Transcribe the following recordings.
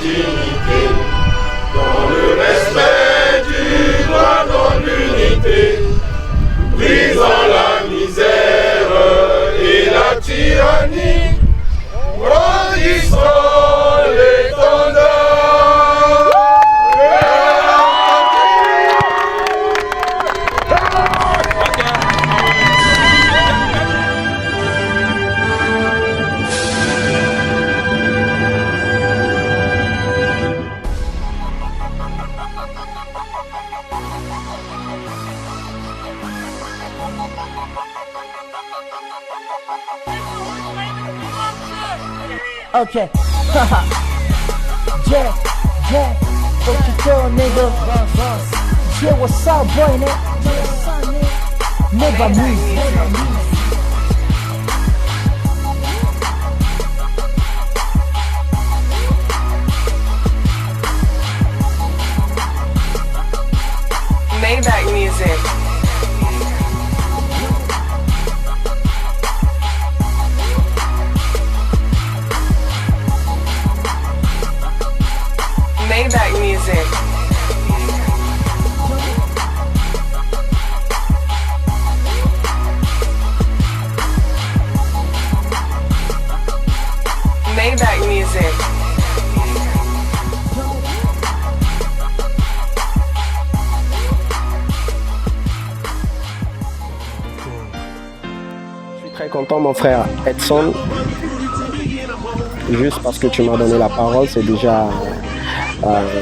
dignité, dans le respect du droit, dans l'unité, brisant la misère et la tyrannie, brandissant l'étendard. Okay, haha. Yeah, what you doing, nigga? Yeah, what's up, boy, nigga? Music. Maybach music. Maybach music. Maybach music. Je suis très content, mon frère Edson. Juste parce que tu m'as donné la parole, c'est déjà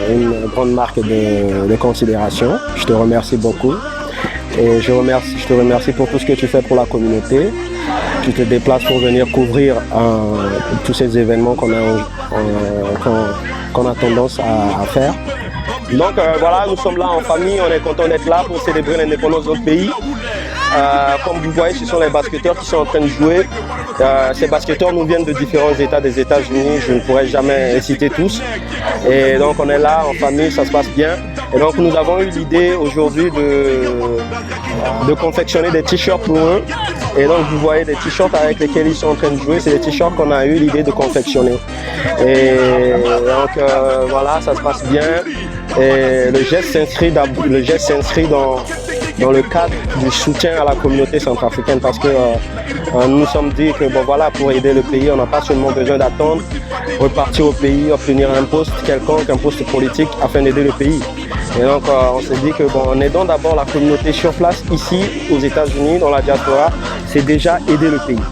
une grande marque de considération. Je te remercie beaucoup et je te remercie pour tout ce que tu fais pour la communauté. Tu te déplaces pour venir couvrir tous ces événements qu'on a tendance à faire. Donc voilà, nous sommes là en famille, on est content d'être là pour célébrer l'indépendance de notre pays. Comme vous voyez, ce sont les basketteurs qui sont en train de jouer. Ces basketteurs nous viennent de différents États des États-Unis, je ne pourrais jamais les citer tous. Et donc on est là en famille, ça se passe bien. Et donc nous avons eu l'idée aujourd'hui de confectionner des t-shirts pour eux. Et donc vous voyez des t-shirts avec lesquels ils sont en train de jouer, c'est des t-shirts qu'on a eu l'idée de confectionner. Et donc voilà, ça se passe bien. Et le geste s'inscrit dans le cadre du soutien à la communauté centrafricaine parce que nous nous sommes dit que bon voilà, pour aider le pays, on n'a pas seulement besoin d'attendre, repartir au pays, obtenir un poste quelconque, un poste politique afin d'aider le pays. Et donc on s'est dit que bon, en aidant d'abord la communauté sur place ici aux États-Unis, dans la diaspora, c'est déjà aider le pays.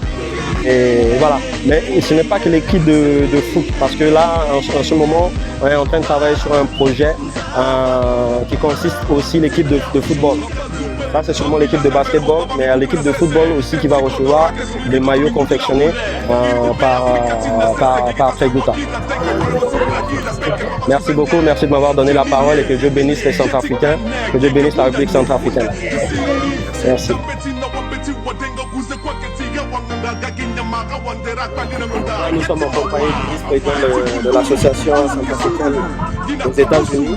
Et voilà, mais ce n'est pas que l'équipe de foot, parce que là, en ce moment, on est en train de travailler sur un projet qui consiste aussi l'équipe de football. Ça, c'est sûrement l'équipe de basketball, mais l'équipe de football aussi qui va recevoir des maillots confectionnés par Preguta. Merci beaucoup, merci de m'avoir donné la parole et que Dieu bénisse les Centrafricains, que Dieu bénisse la République centrafricaine. Merci. Nous sommes en compagnie du vice-président de l'association centrafricaine aux États-Unis.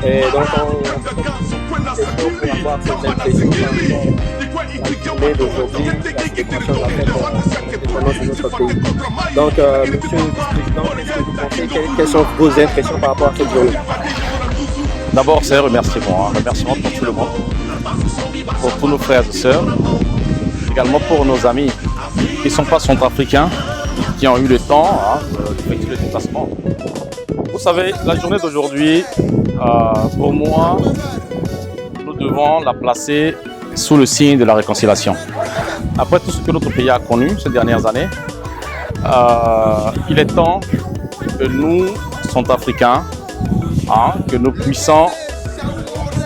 Et donc on avoir cette impression par rapport d'aujourd'hui, la célébration de la fête de notre pays. Donc, monsieur le vice-président, qu'est-ce que vous pensez? Quelles sont vos impressions par rapport à cette journée? D'abord, c'est un remerciement pour tout le monde, pour tous nos frères et sœurs, également pour nos amis qui ne sont pas centrafricains, qui ont eu le temps d'effectuer le déplacement. Vous savez, la journée d'aujourd'hui, pour moi, nous devons la placer sous le signe de la réconciliation. Après tout ce que notre pays a connu ces dernières années, il est temps que nous, Centrafricains, que nous puissions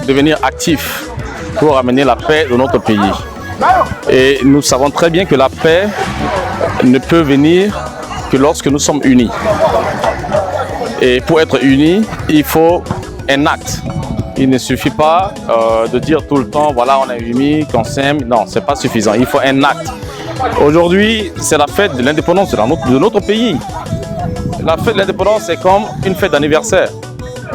devenir actifs pour amener la paix dans notre pays. Et nous savons très bien que la paix ne peut venir que lorsque nous sommes unis. Et pour être unis, il faut un acte. Il ne suffit pas de dire tout le temps, voilà, on est unis, qu'on s'aime. Non, ce n'est pas suffisant. Il faut un acte. Aujourd'hui, c'est la fête de l'indépendance de notre pays. La fête de l'indépendance, c'est comme une fête d'anniversaire.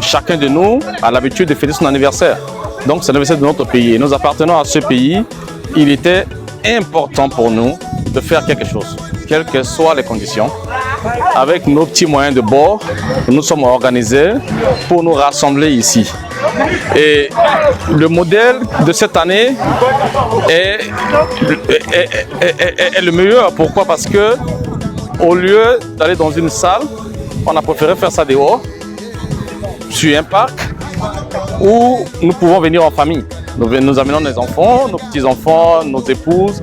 Chacun de nous a l'habitude de fêter son anniversaire. Donc, c'est l'anniversaire de notre pays. Et nous appartenons à ce pays. Il était important pour nous de faire quelque chose, quelles que soient les conditions. avec nos petits moyens de bord, nous sommes organisés pour nous rassembler ici. Et le modèle de cette année est le meilleur. Pourquoi? Parce que au lieu d'aller dans une salle, on a préféré faire ça dehors, sur un parc, où nous pouvons venir en famille. Nous amenons nos enfants, nos petits-enfants, nos épouses.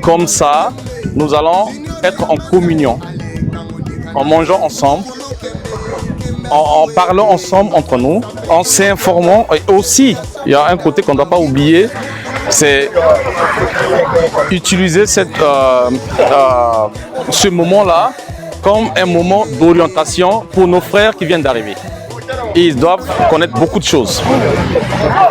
Comme ça, nous allons être en communion, en mangeant ensemble, en parlant ensemble entre nous, en s'informant. Et aussi, il y a un côté qu'on ne doit pas oublier, c'est utiliser ce moment-là comme un moment d'orientation pour nos frères qui viennent d'arriver. Ils doivent connaître beaucoup de choses.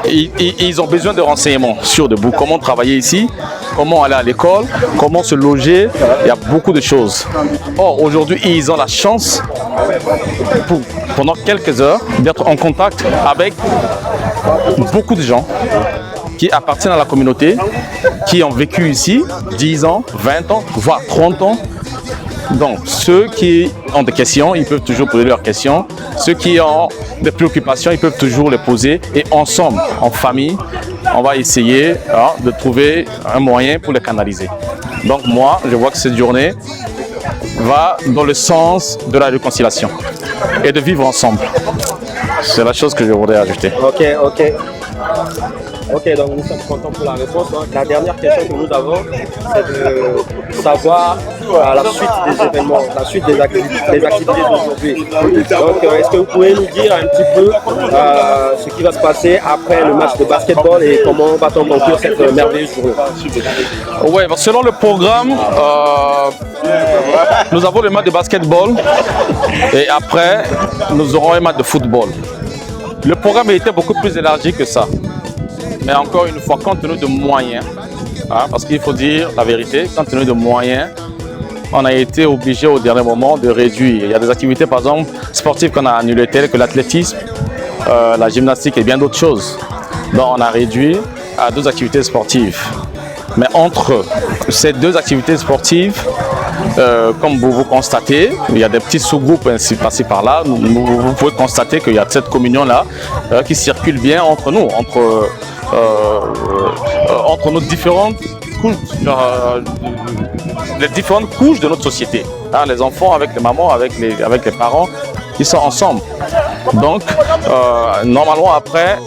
Ils ont besoin de renseignements sur debout. Comment travailler ici, comment aller à l'école, comment se loger. Il y a beaucoup de choses. Or, aujourd'hui, ils ont la chance, pendant quelques heures, d'être en contact avec beaucoup de gens qui appartiennent à la communauté, qui ont vécu ici 10 ans, 20 ans, voire 30 ans. Donc, ceux qui ont des questions, ils peuvent toujours poser leurs questions. Ceux qui ont des préoccupations, ils peuvent toujours les poser. Et ensemble, en famille, on va essayer de trouver un moyen pour les canaliser. Donc moi, je vois que cette journée va dans le sens de la réconciliation et de vivre ensemble. C'est la chose que je voudrais ajouter. Ok, donc nous sommes contents pour la réponse. La dernière question que nous avons, c'est de savoir la suite des événements, la suite des activités d'aujourd'hui. Donc, est-ce que vous pouvez nous dire un petit peu ce qui va se passer après le match de basketball et comment va-t-on conclure cette merveilleuse journée? Oui, selon le programme, nous avons le match de basketball et après, nous aurons un match de football. Le programme a été beaucoup plus élargi que ça. Mais encore une fois, compte tenu de moyens, parce qu'il faut dire la vérité, compte tenu de moyens, on a été obligé au dernier moment de réduire. Il y a des activités, par exemple, sportives qu'on a annulées, telles que l'athlétisme, la gymnastique et bien d'autres choses. Donc on a réduit à 2 activités sportives. Mais entre ces 2 activités sportives, comme vous constatez, il y a des petits sous-groupes ainsi passés par là. Vous pouvez constater qu'il y a cette communion-là qui circule bien entre nous, entre nos différentes couches, les différentes couches de notre société. Les enfants avec les mamans, avec les parents, qui sont ensemble. Donc, normalement, après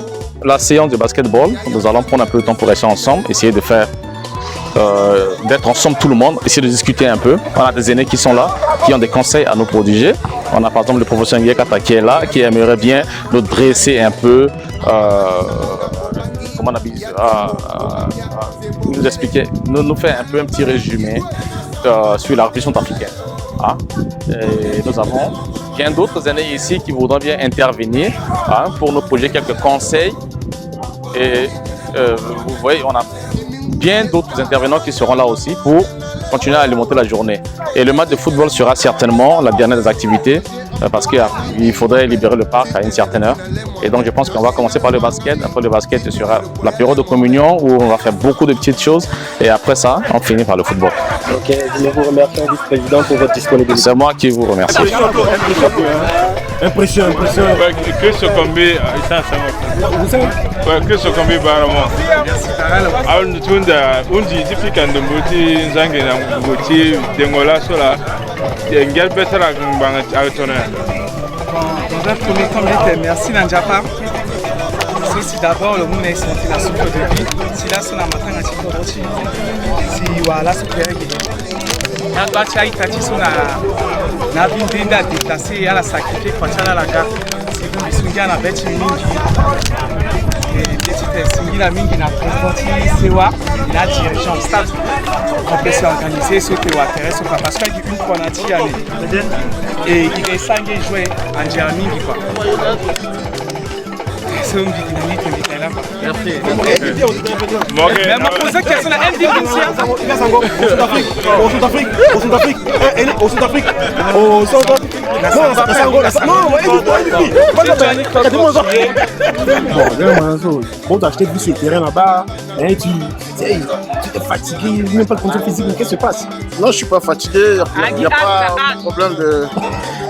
la séance de basketball, nous allons prendre un peu de temps pour rester ensemble, essayer de faire d'être ensemble tout le monde, essayer de discuter un peu. On a des aînés qui sont là, qui ont des conseils à nous prodiger. On a par exemple le professeur Nguekata qui est là, qui aimerait bien nous dresser un peu, comment on appelle nous expliquer, nous faire un peu un petit résumé sur la révolution africaine. Et nous avons bien d'autres aînés ici qui voudraient bien intervenir pour nous projeter quelques conseils. Et vous voyez, on a bien d'autres intervenants qui seront là aussi pour continuer à alimenter la journée. Et le match de football sera certainement la dernière des activités parce qu'il faudrait libérer le parc à une certaine heure. Et donc je pense qu'on va commencer par le basket. Après le basket, ce sera la période de communion où on va faire beaucoup de petites choses. Et après ça, on finit par le football. Ok, je vous remercie, vice-président, pour votre disponibilité. C'est moi qui vous remercie. Impression. Que ce combi, que ce combi barama. Aun tunda undi tipika ndumbuti nzange na mbuti dengola sola. Ngel betara banga autona. Dans un premier temps, merci Nanjapa. C'est d'abord le monde est sorti la soupe de vie. Si là, c'est la matin à Tikoroti. Si voilà, c'est clair. Na bacha itati sona na bindinda déplacé à la sacrifier quand à la gare. Si vous bisungia na beti mingi. Et petite singila mingi na transporti sewa na dirigeant staff. On peut s'organiser ce qui intéresse parce qu'il y a une fois et il est sangé jouer en Germanie quoi. C'est une dynamique qui est là. Merci. Mais ma pose la question à Au Sud-Afrique. Quand tu as acheté plus sur le terrain là-bas, tu es fatigué, même pas de condition physique, qu'est-ce qui se passe? Non, je ne suis pas fatigué, il n'y a pas de problème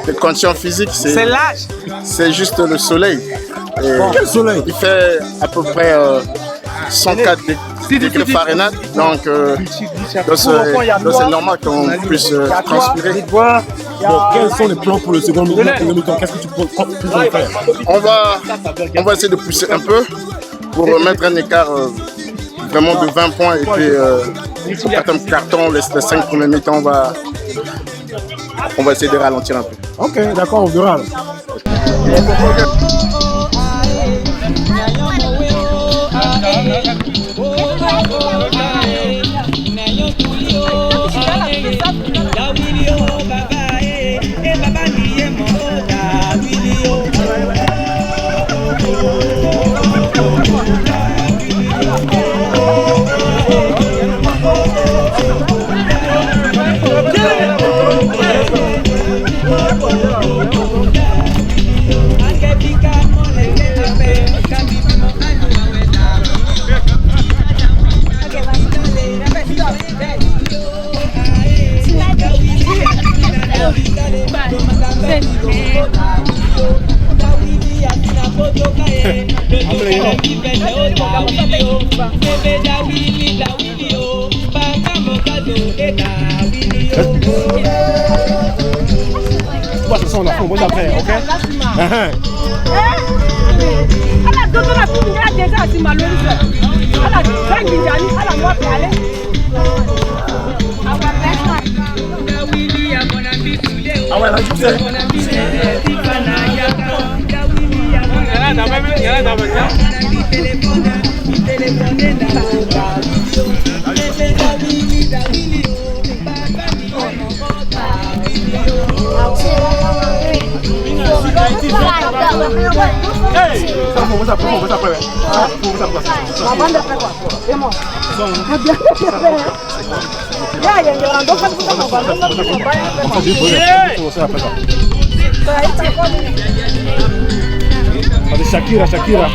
de condition physique. C'est l'âge. C'est juste le soleil. Quel soleil? Il fait à peu près 104 degrés Fahrenheit, donc c'est normal qu'on puisse transpirer. Bon, quels sont les plans pour le second mi-temps? Qu'est-ce que tu peux faire? On va essayer de pousser un peu pour mettre un écart vraiment de 20 points et puis au quatrième carton, les 5 premiers mi-temps, on va essayer de ralentir un peu. Ok, d'accord, on verra. Ce sont la bon après, ok? Shakira. Shakira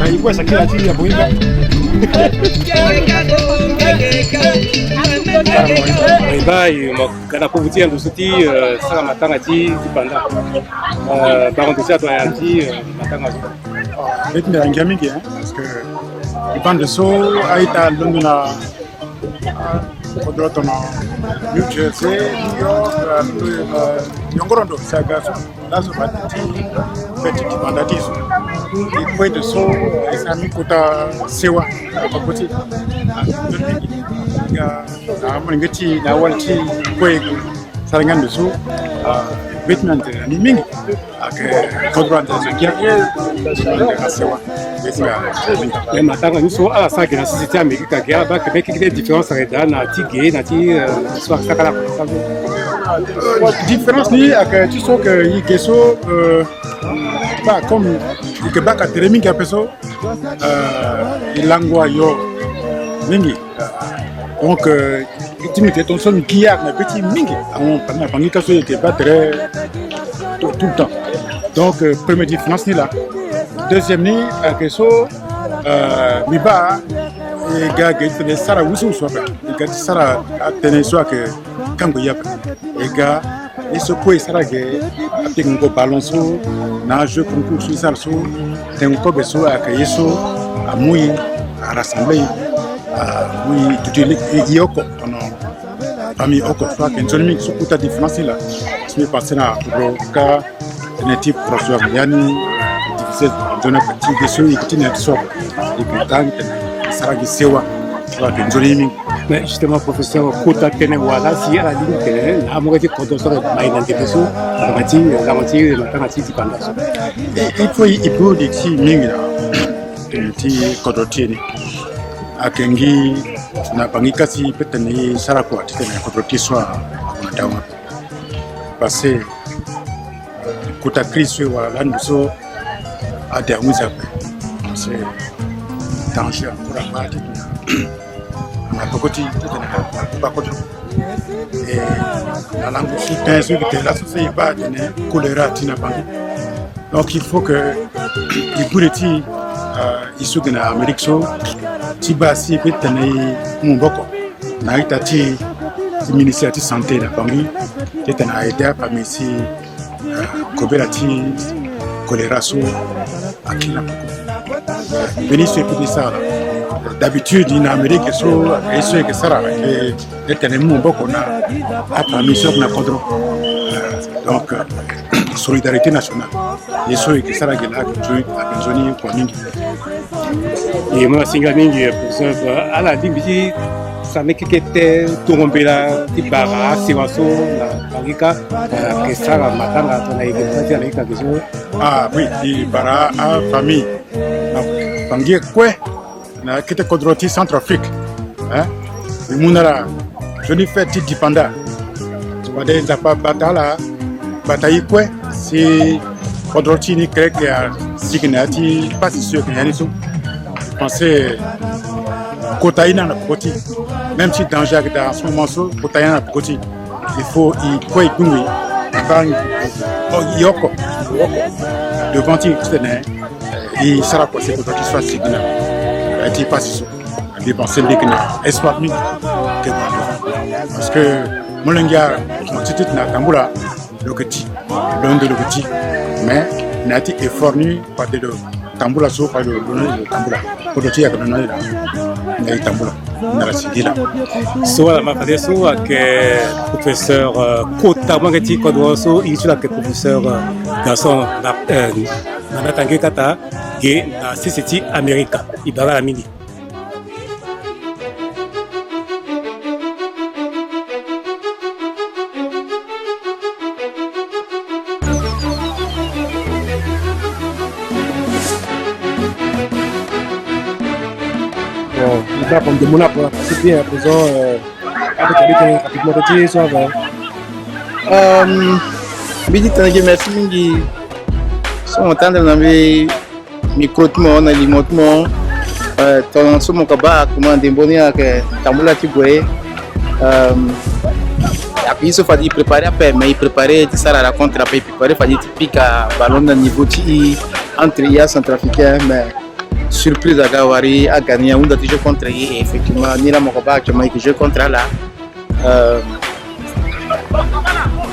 ilikuwa Shakira chini ya Boinga. Bai makana kuvutia ndusuti saka matanga ti panda. Barondosia to yanti matanga. Betme yangia mingi parce que il bande so aita londona Kodrotona, New Jersey, New York, Yongorondo, Sagaso, Lazo Petit Mandatiso. Et puis de so, les amis Kota Sewa, Papoti, Amangati, Nawalti, Kwego, Sarangan de so, Betman, Niming, Kodranda, Zakia, Sewa. Les matins, nous sommes à la salle de la société américaine qui a des différences dans Tigé, dans l'histoire de la différence, tu sais que il y a comme il y a des télémines qui a fait il langua yo mingi donc tu me dis ton son qui a un petit mingi on pendant que ça était pas très tout le temps donc première différence là. Deuxième ni akeso miba et gars qui fait sara wusu soit et gars sara atene soit que kango yap et gars ils se quoi sara que atengo balanço na jeu concours sur ça so tengo beso akayeso amui à rassembler oui tout les yoko parmi oko soit que nzolmi so kuta différence là c'est passé na roka natif professeur yani zona petit question ikitini atiswa ikitani saragi sewa wa kenjolimi mais justement professeur kota tene wala si ala ligne na amogati kodoso mai nante peso abati la moitié de la titi pandaso il faut dire si mingi la ti kodotini akengi na bangika si petani sarako atene kodotiswa na dawa passé kota crise wa landuso à des mois après. C'est danger pour la partie. On a beaucoup de temps. et la langue aussi bien sûr que la société va donner choléra tina bangi. Donc il faut que les politiques ici en Amérique so tibasi petane mumboko na itati ministère de santé la bangi qui est na aider à ici coopérative choléra so akila Béni se écouter ça. D'habitude, en Amérique, et ce que ça est un moment qu'on a parmi ceux qu'on a contrôlé. Donc, solidarité nationale. Et ce que ça a besoin de nous. Et moi, c'est un peu à la limite, ça n'est que tombé là, qui barra, c'est un saut, la que ça va matin, on a été avec la question. Ah oui, il barra à famille. Bangi quoi? Na kita kodroti Centrafrique. Hein? Le munara, je lui fais petit dépendant. Tu vas dire zapa batala, bataille quoi? Si kodroti ni crée qu'il y a signati, pas sûr qu'il y a des sous. Je pensais kotaïna na côté. Même si danger dans ce moment so kotaïna na côté. Il faut y quoi y kunui. Yoko. Devant il et ça va passer pour qu'il soit signé. Il passe sur dépenser les gains. Espoir mis parce que Molenga, l'entité de Tambula, le petit, l'un de le petit, mais Nati est fourni par des Tambula sur par le Tambula. Pour le tir avec le nom de Tambula. Soit ma famille soit que professeur Kota Mangati Kodroso, il est là que professeur garçon Nanatangé Kata et la CCT America, il va à la midi. Comme de mon apport, c'est bien à présent avec rapidement retiré soit merci mingi so entendre na micro tout monde na limotement ton so mon kaba comment demboni ak Tambula Tiboé après il faut préparer après mais il préparer ça la rencontre après préparer fallait typique à ballon de niveau ti entre IA centrafricain mais surprise à Gawari a gagné un jeu contre et effectivement ni la Mokoba qui m'a joué contre là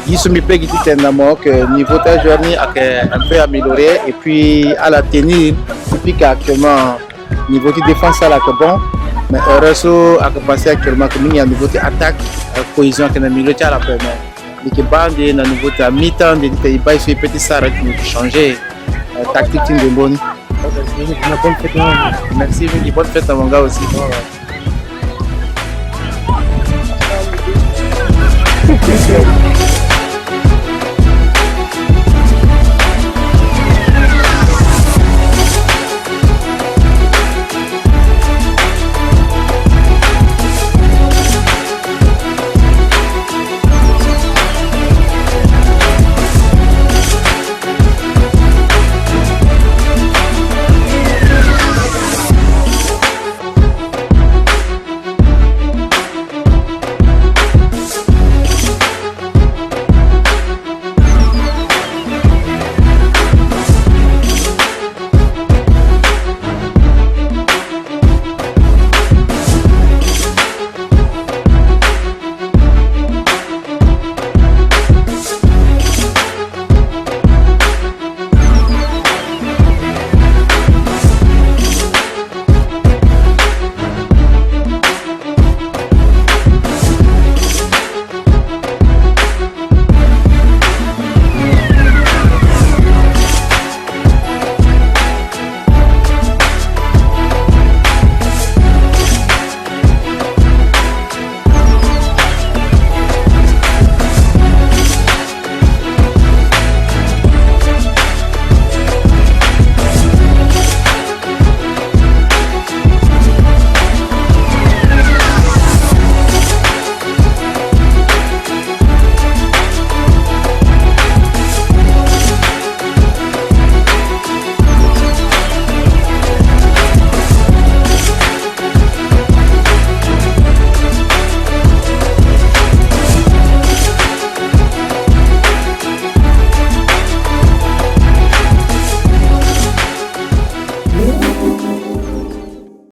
ils se mis pas qui que niveau de journée un peu amélioré et puis à la tenue depuis qu'actuellement niveau de défense là que bon mais heureusement à passer actuellement que il y a niveau de attaque cohésion que dans milieu à la première l'équipe bande dans niveau de mi-temps des Pays-Bas il petit ça qui changer tactique de bonne. Merci, bonne fête à mon gars aussi. Ouais.